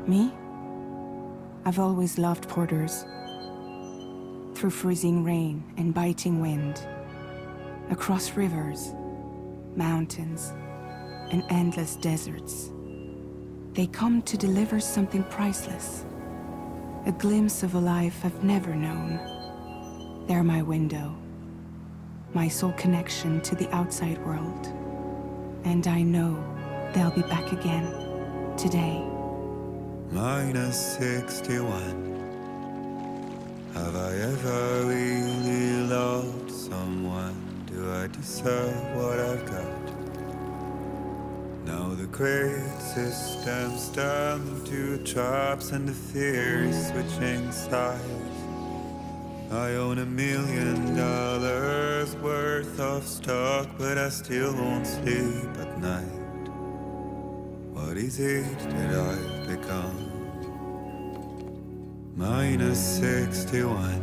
Me? I've always loved porters. Through freezing rain and biting wind, across rivers, mountains, and endless deserts, they come to deliver something priceless, a glimpse of a life I've never known. They're my window, my sole connection to the outside world. And I know they'll be back again, today. -61. Have I ever really loved someone? Do I deserve what I've got? Now the great systems turn to traps and the fear is switching sides. I own $1 million worth of stock, but I still won't sleep at night. What is it that I've become? -61.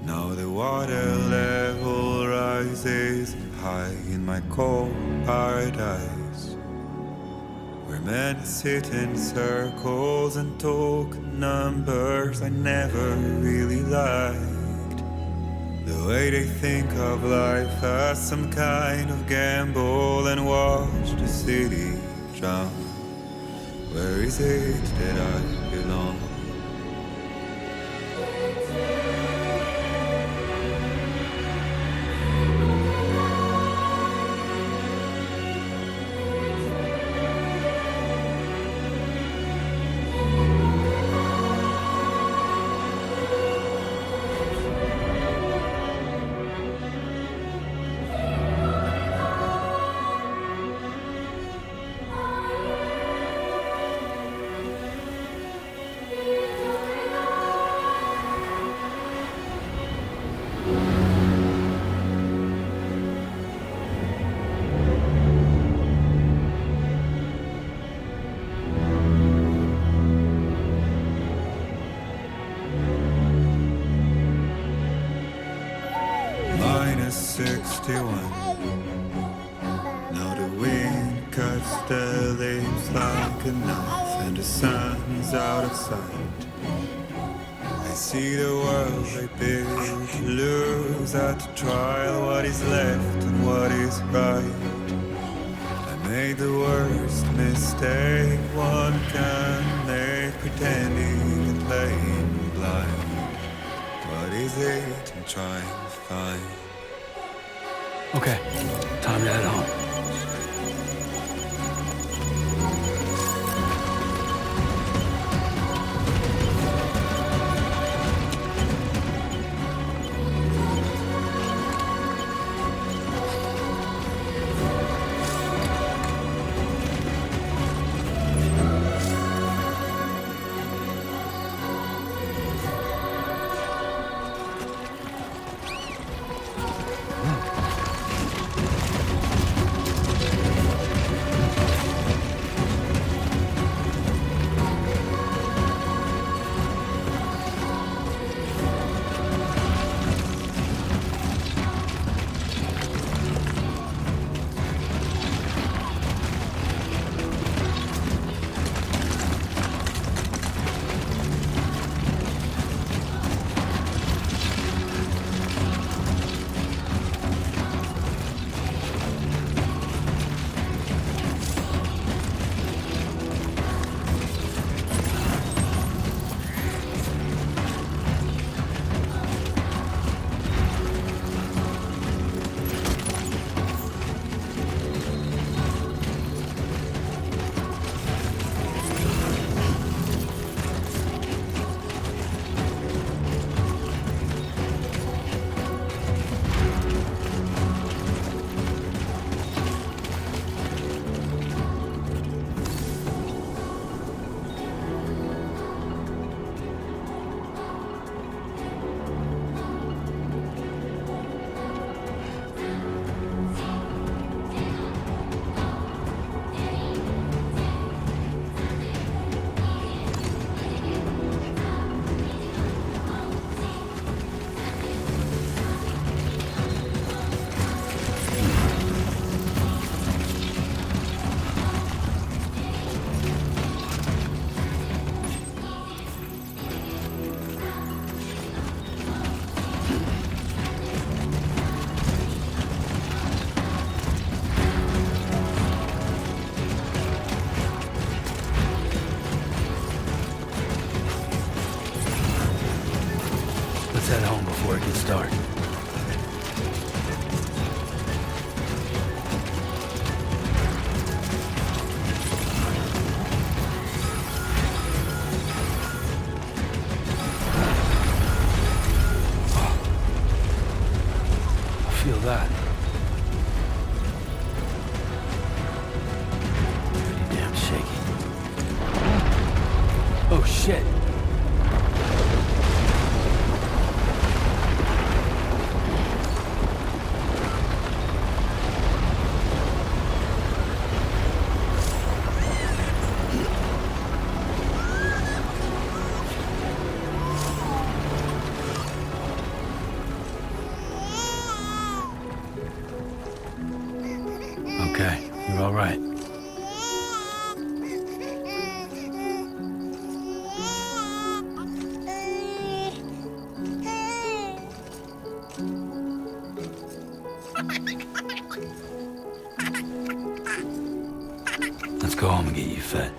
Now the water level rises high in my cold paradise, where men sit in circles and talk numbers I never really liked. The way they think of life as some kind of gamble and watch the city drown. Where is it that I belong? -61. Now the wind cuts the leaves like a knife and the sun's out of sight. I see the world I built lose at the trial, what is left and what is right. I made the worst mistake one can make, pretending and playing blind. What is it I'm trying to find? Okay, time to head home. feel that. Pretty damn shaky. Oh, shit. Okay, you're all right. Let's go home and get you fed.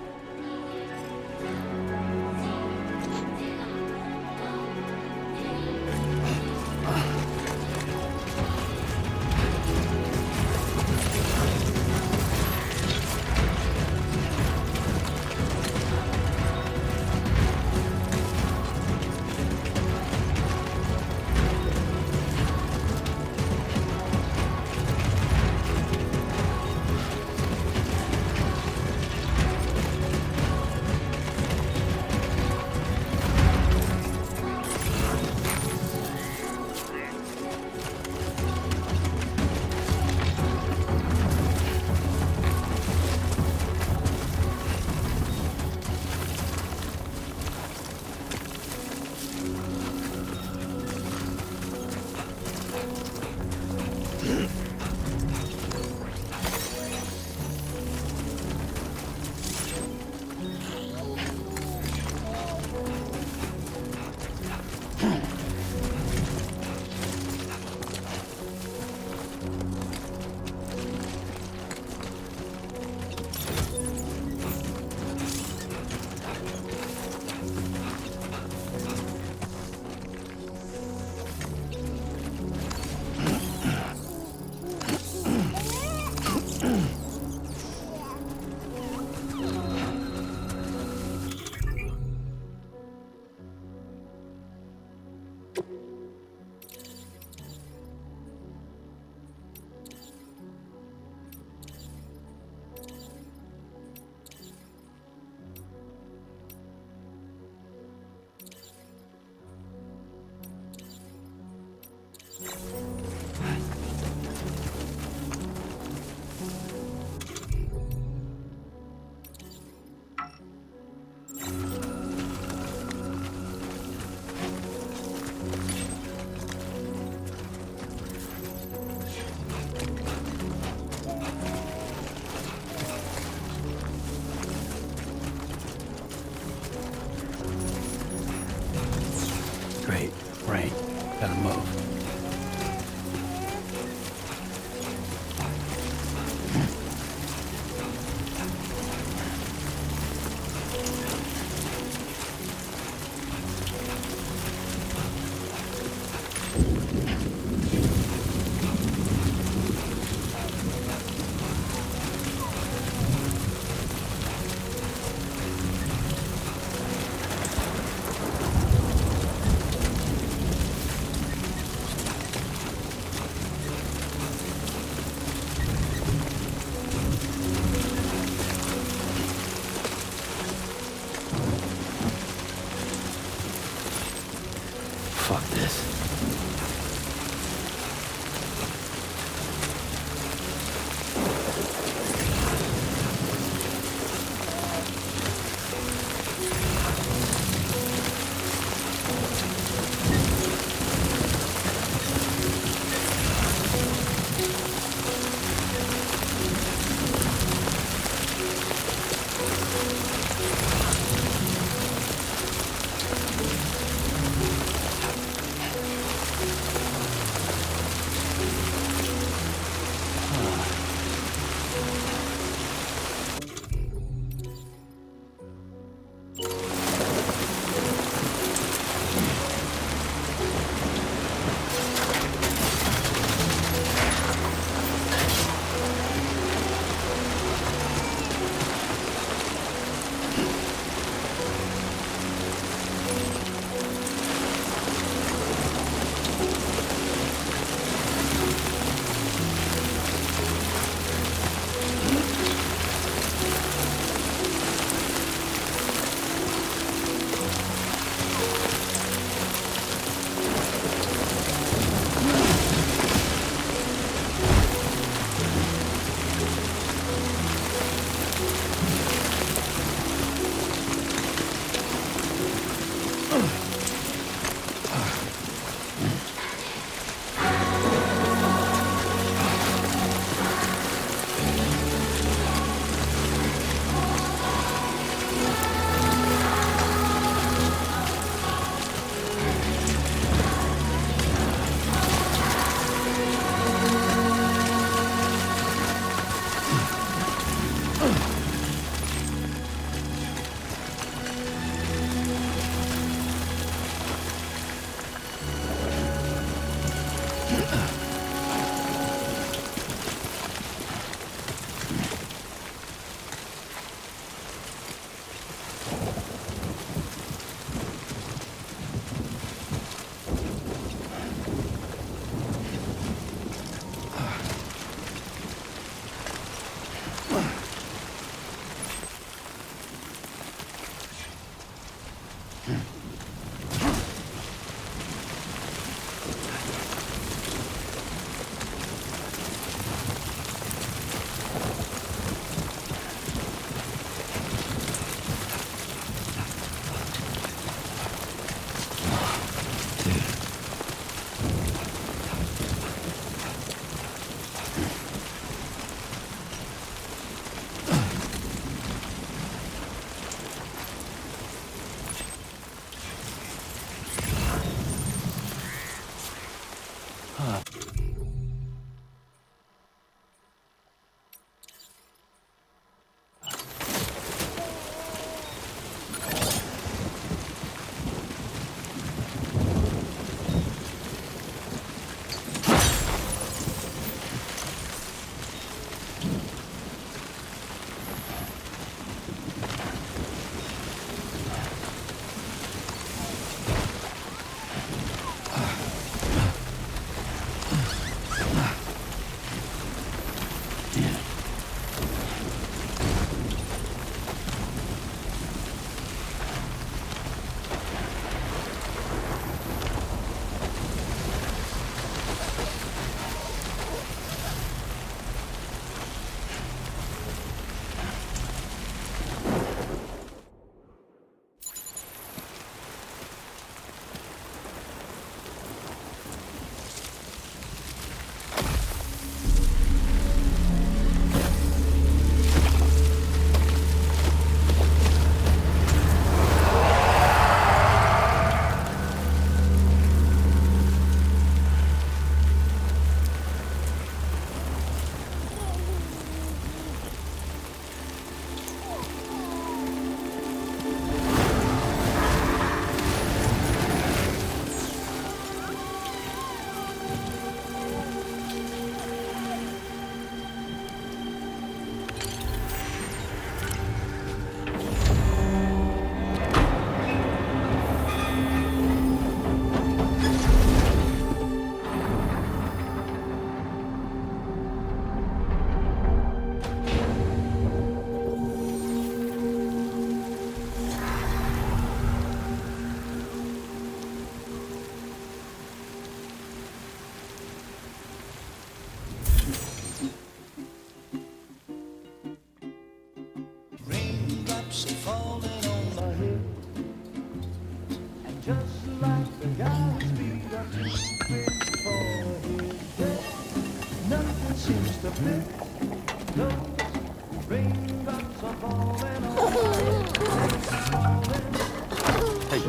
Hey,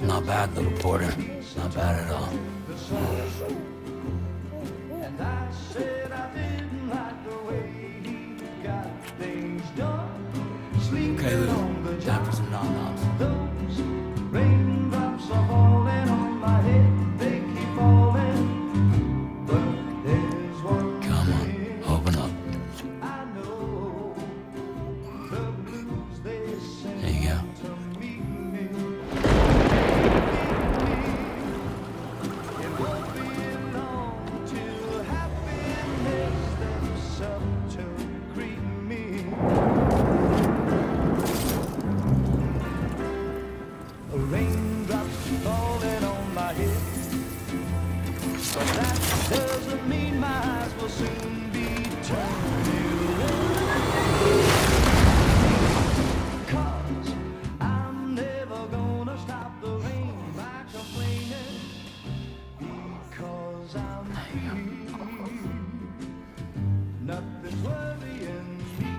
not bad, little porter. Not bad at all. Okay, Lou. Time for some nom-noms. Come on, open up. There you go. Raindrops falling on my head, but that doesn't mean my eyes will soon be turning red. 'Cause I'm never gonna stop the rain by complaining, because I'm free. Nothing's worrying me.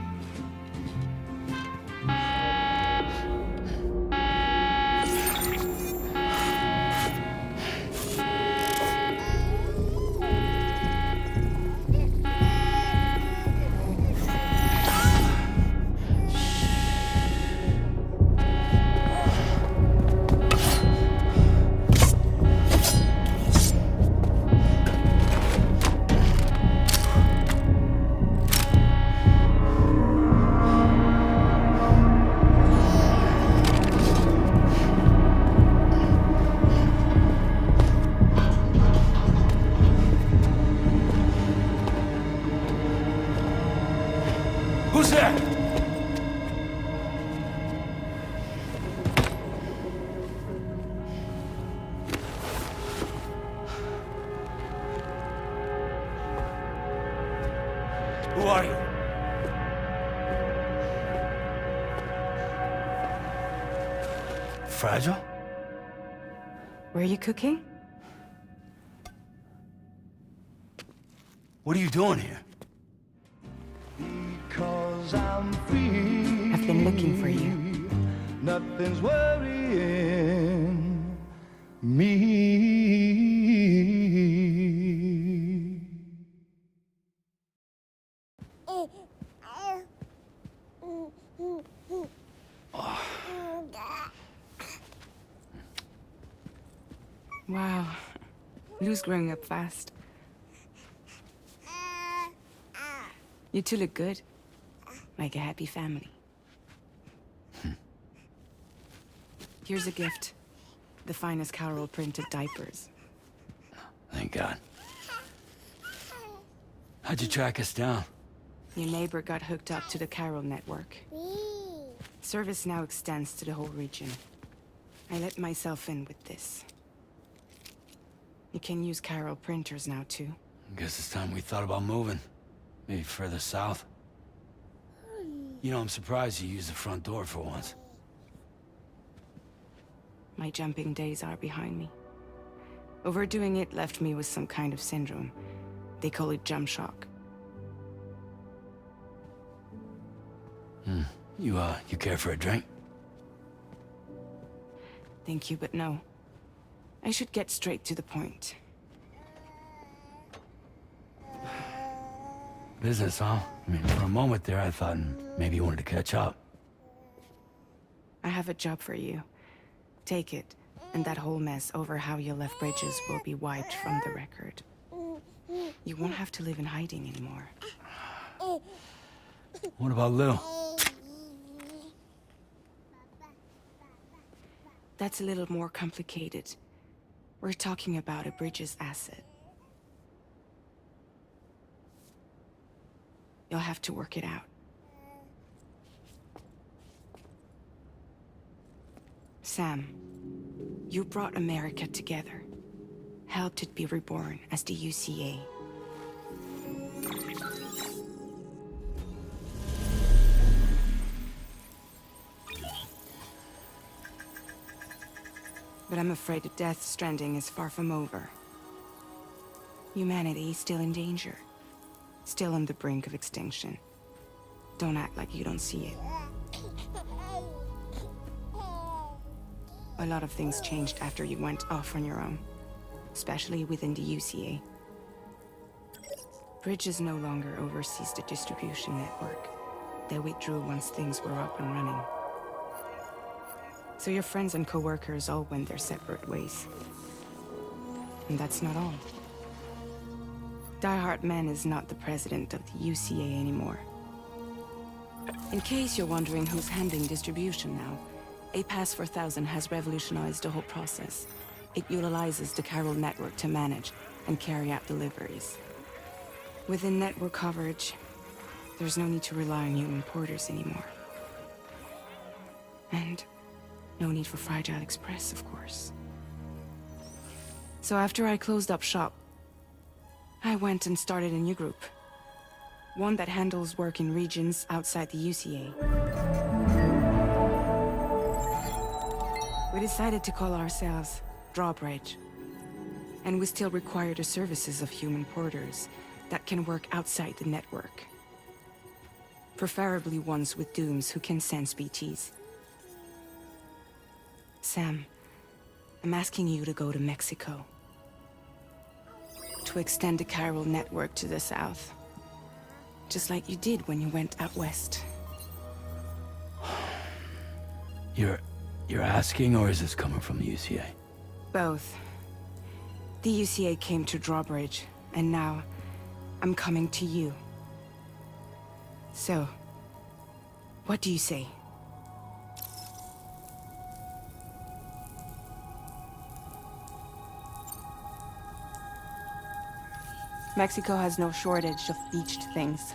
Who's there? Who are you? Fragile? Were you cooking? What are you doing here? Because I'm free. I've been looking for you. Nothing's worrying me. Wow. Lou's growing up fast. You two look good. Like a happy family. Here's a gift. The finest Carol printed diapers. Thank God. How'd you track us down? Your neighbor got hooked up to the Carol network. Service now extends to the whole region. I let myself in with this. You can use Carol printers now too. Guess it's time we thought about moving. Maybe further south. You know, I'm surprised you used the front door for once. My jumping days are behind me. Overdoing it left me with some kind of syndrome. They call it jump shock. You care for a drink? Thank you, but no. I should get straight to the point. Business, huh? I mean, for a moment there, I thought maybe you wanted to catch up. I have a job for you. Take it, and that whole mess over how you left Bridges will be wiped from the record. You won't have to live in hiding anymore. What about Lou? That's a little more complicated. We're talking about a Bridges asset. You'll have to work it out. Sam, you brought America together. Helped it be reborn as the UCA. But I'm afraid the death stranding is far from over. Humanity is still in danger. Still on the brink of extinction. Don't act like you don't see it. A lot of things changed after you went off on your own. Especially within the UCA. Bridges no longer oversees the distribution network. They withdrew once things were up and running. So your friends and co-workers all went their separate ways. And that's not all. Die Hard Man is not the president of the UCA anymore. In case you're wondering who's handling distribution now, A Pass 4000 has revolutionized the whole process. It utilizes the Carol network to manage and carry out deliveries. Within network coverage, there's no need to rely on human porters anymore. And no need for Fragile Express, of course. So after I closed up shop, I went and started a new group. One that handles work in regions outside the UCA. We decided to call ourselves Drawbridge. And we still require the services of human porters that can work outside the network. Preferably ones with dooms who can sense BTs. Sam, I'm asking you to go to Mexico. To extend the Carol network to the south. Just like you did when you went out west. You're asking, or is this coming from the UCA? Both. The UCA came to Drawbridge, and now I'm coming to you. So, what do you say? Mexico has no shortage of beached things.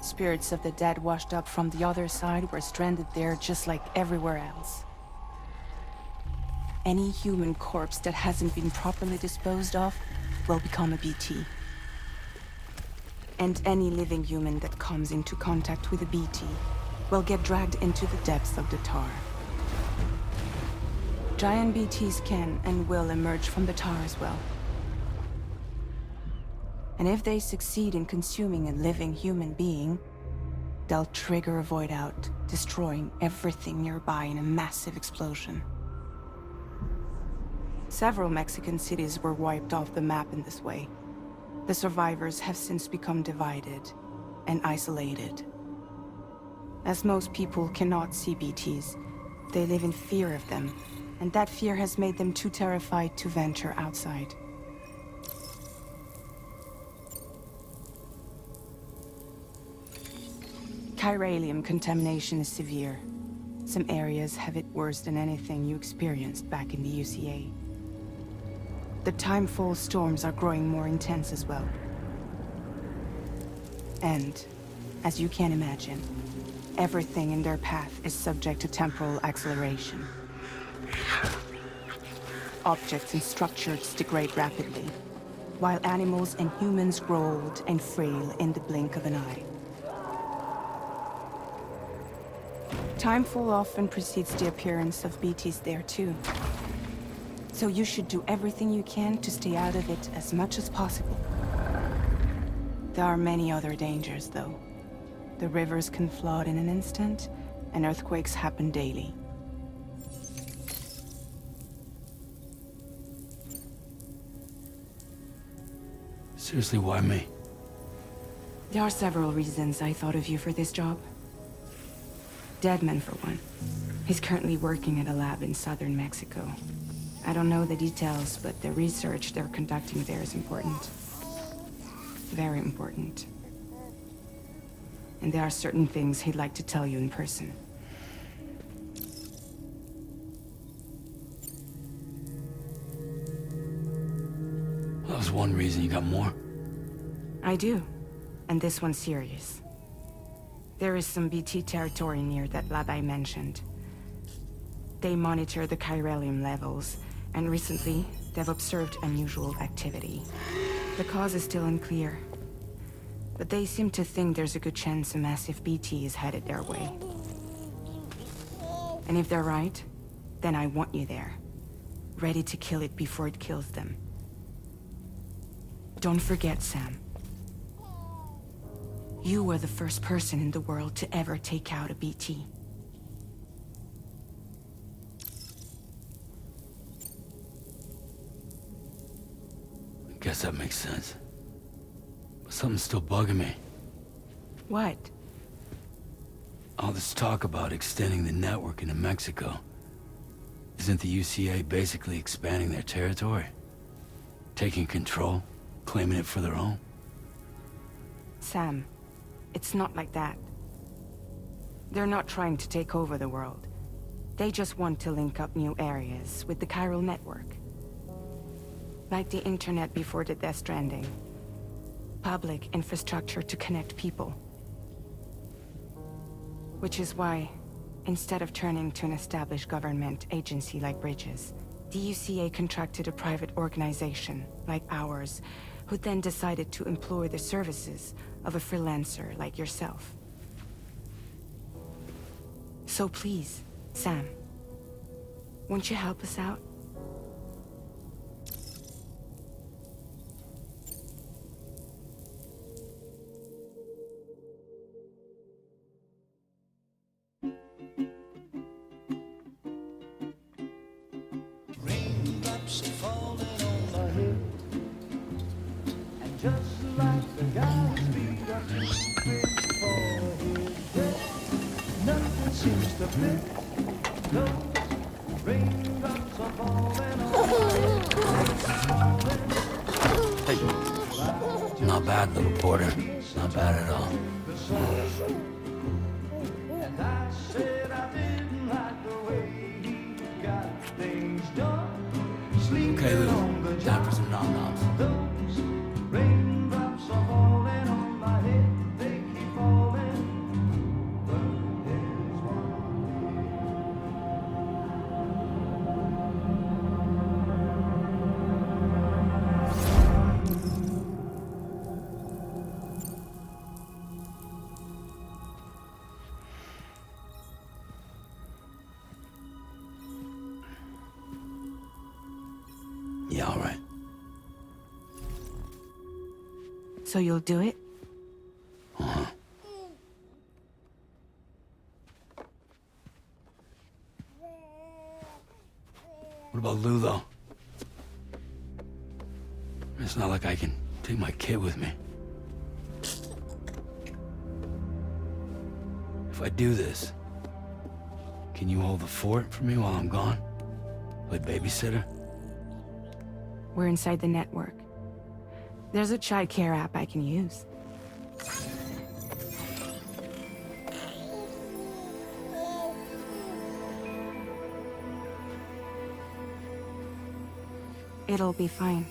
Spirits of the dead washed up from the other side were stranded there just like everywhere else. Any human corpse that hasn't been properly disposed of will become a BT. And any living human that comes into contact with a BT will get dragged into the depths of the tar. Giant BTs can and will emerge from the tar as well. And if they succeed in consuming a living human being, they'll trigger a void out, destroying everything nearby in a massive explosion. Several Mexican cities were wiped off the map in this way. The survivors have since become divided and isolated. As most people cannot see BTs, they live in fear of them and that fear has made them too terrified to venture outside. Chiralium contamination is severe. Some areas have it worse than anything you experienced back in the UCA. The timefall storms are growing more intense as well. And, as you can imagine, everything in their path is subject to temporal acceleration. Objects and structures degrade rapidly, while animals and humans grow old and frail in the blink of an eye. Timefall often precedes the appearance of BTs there too. So you should do everything you can to stay out of it as much as possible. There are many other dangers, though. The rivers can flood in an instant, and earthquakes happen daily. Seriously, why me? There are several reasons I thought of you for this job. Deadman, for one. He's currently working at a lab in southern Mexico. I don't know the details, but the research they're conducting there is important. Very important. And there are certain things he'd like to tell you in person. That was one reason. You got more? I do. And this one's serious. There is some BT territory near that lab I mentioned. They monitor the chiralium levels, and recently, they've observed unusual activity. The cause is still unclear, but they seem to think there's a good chance a massive BT is headed their way. And if they're right, then I want you there, ready to kill it before it kills them. Don't forget, Sam. You were the first person in the world to ever take out a BT. I guess that makes sense. But something's still bugging me. What? All this talk about extending the network into Mexico. Isn't the UCA basically expanding their territory? Taking control? Claiming it for their own? Sam, it's not like that. They're not trying to take over the world. They just want to link up new areas with the chiral network. Like the internet before the stranding. Public infrastructure to connect people. Which is why, instead of turning to an established government agency like Bridges, the UCA contracted a private organization, like ours, who then decided to employ the services of a freelancer like yourself. So please, Sam, won't you help us out? Raindrops falling on my head, and just like the guy's feet are too big for his head, nothing seems to fit. Those raindrops are falling on my head. Hey, not bad, little porter. Not bad at all. And I said I didn't like the way he got things done. Okay, Sleeping on the Lou. Time for job. some nom-noms. Those raindrops are falling on my head. They keep falling. But there's one. Yeah, all right. So you'll do it? Uh-huh. What about Lou, though? It's not like I can take my kid with me. If I do this, can you hold the fort for me while I'm gone? Play babysitter? We're inside the network. There's a child care app I can use. It'll be fine.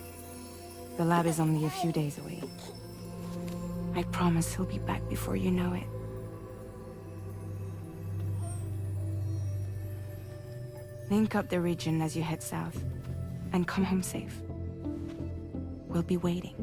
The lab is only a few days away. I promise he'll be back before you know it. Link up the region as you head south, and come home safe. We'll be waiting.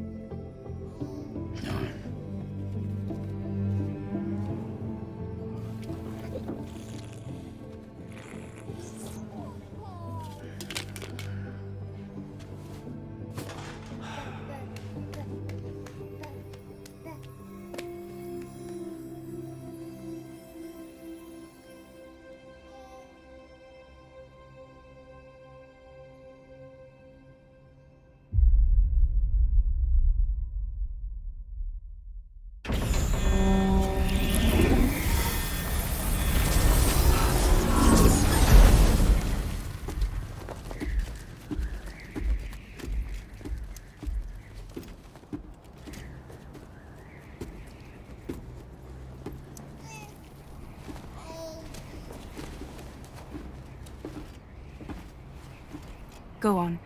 Go on.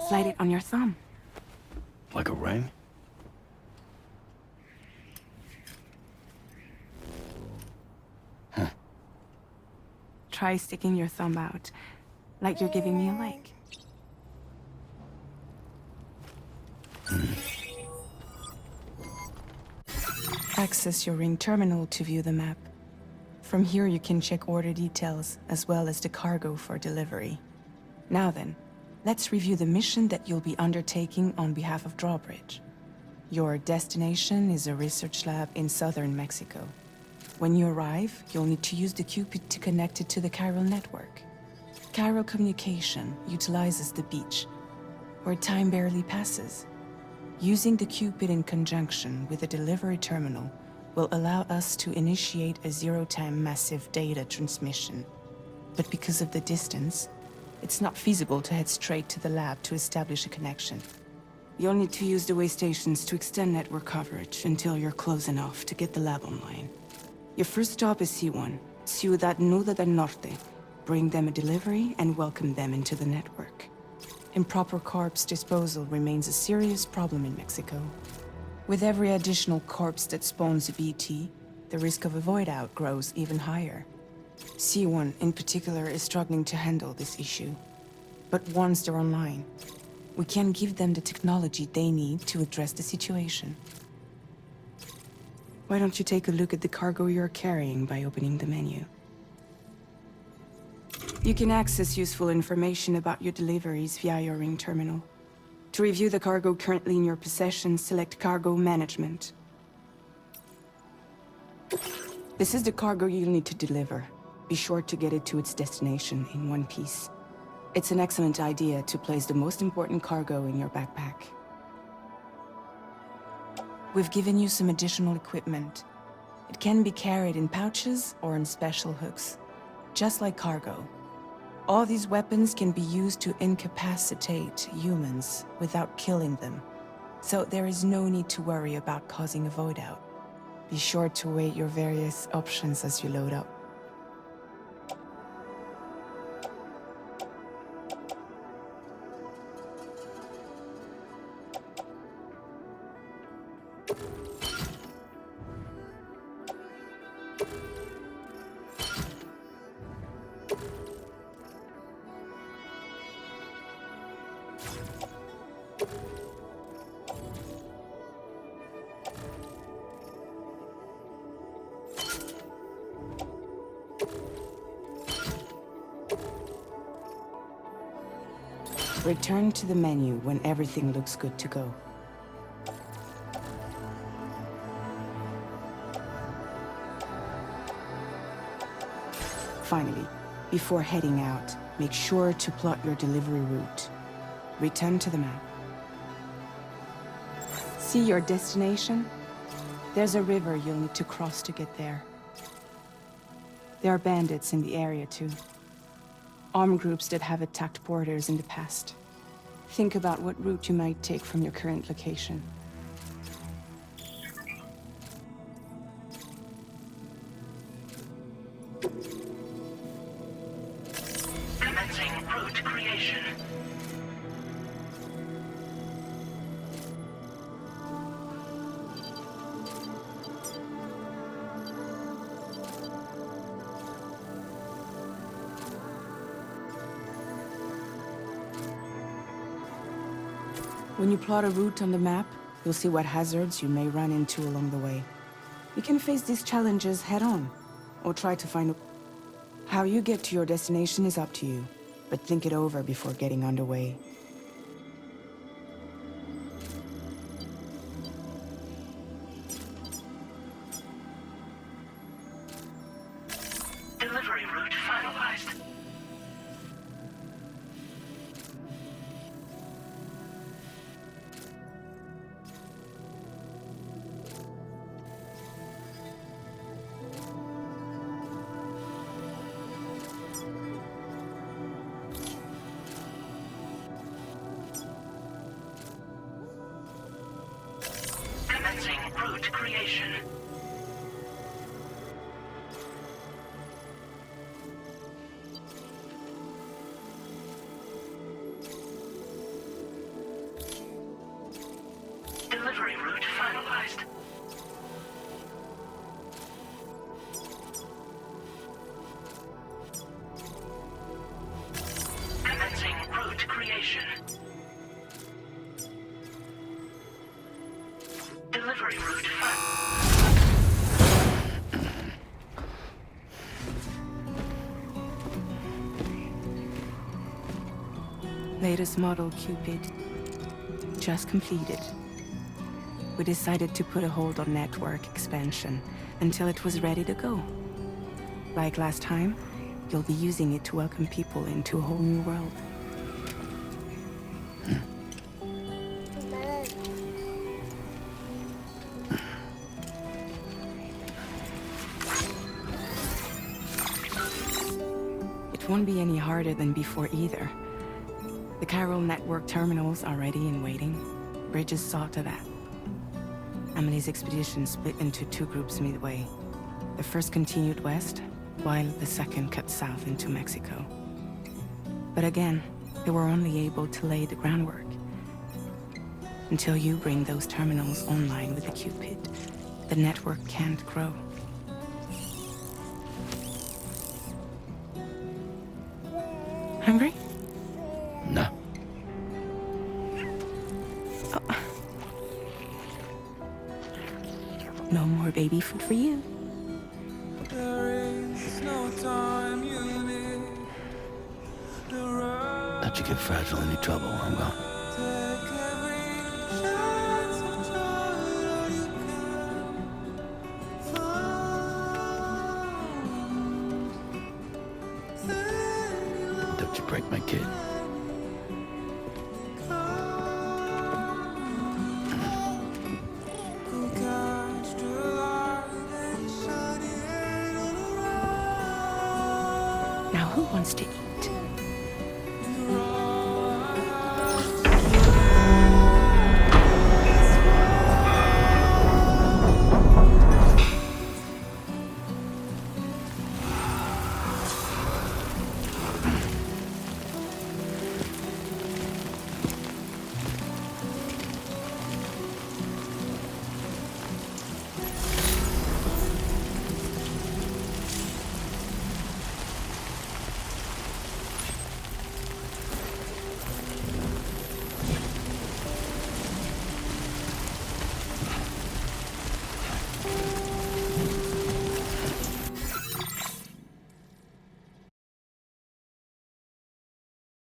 Slide it on your thumb. Like a ring? Try sticking your thumb out, like you're giving me a like. Access your ring terminal to view the map. From here you can check order details, as well as the cargo for delivery. Now then, let's review the mission that you'll be undertaking on behalf of Drawbridge. Your destination is a research lab in southern Mexico. When you arrive, you'll need to use the Cupid to connect it to the chiral network. Chiral communication utilizes the beach, where time barely passes. Using the Cupid in conjunction with a delivery terminal will allow us to initiate a zero-time massive data transmission. But because of the distance, it's not feasible to head straight to the lab to establish a connection. You'll need to use the way stations to extend network coverage until you're close enough to get the lab online. Your first stop is C1, Ciudad Nuda del Norte. Bring them a delivery and welcome them into the network. Improper corpse disposal remains a serious problem in Mexico. With every additional corpse that spawns a BT, the risk of a void out grows even higher. C1 in particular is struggling to handle this issue. But once they're online, we can give them the technology they need to address the situation. Why don't you take a look at the cargo you're carrying by opening the menu? You can access useful information about your deliveries via your ring terminal. To review the cargo currently in your possession, select Cargo Management. This is the cargo you'll need to deliver. Be sure to get it to its destination in one piece. It's an excellent idea to place the most important cargo in your backpack. We've given you some additional equipment. It can be carried in pouches or in special hooks, just like cargo. All these weapons can be used to incapacitate humans without killing them, so there is no need to worry about causing a void out. Be sure to weigh your various options as you load up. Return to the menu when everything looks good to go. Finally, before heading out, make sure to plot your delivery route. Return to the map. See your destination? There's a river you'll need to cross to get there. There are bandits in the area too. armed groups that have attacked borders in the past. Think about what route you might take from your current location. Commencing route creation. When you plot a route on the map, you'll see what hazards you may run into along the way. You can face these challenges head-on, or try to find a... How you get to your destination is up to you, but think it over before getting underway. Delivery route finalized. Commencing route creation. Delivery route finalized. Commencing route creation. Delivery route Latest model Cupid. Just completed. We decided to put a hold on network expansion until it was ready to go. Like last time, you'll be using it to welcome people into a whole new world. It won't be any harder than before either. The Carol network terminals are ready and waiting. Bridges saw to that. Amelie's expedition split into two groups midway. The first continued west, while the second cut south into Mexico. But again, they were only able to lay the groundwork. Until you bring those terminals online with the Cupid, the network can't grow. Hungry? No. No more baby food for you. Don't you get fragile any trouble while I'm gone. Don't you break my kid. Now who wants to eat?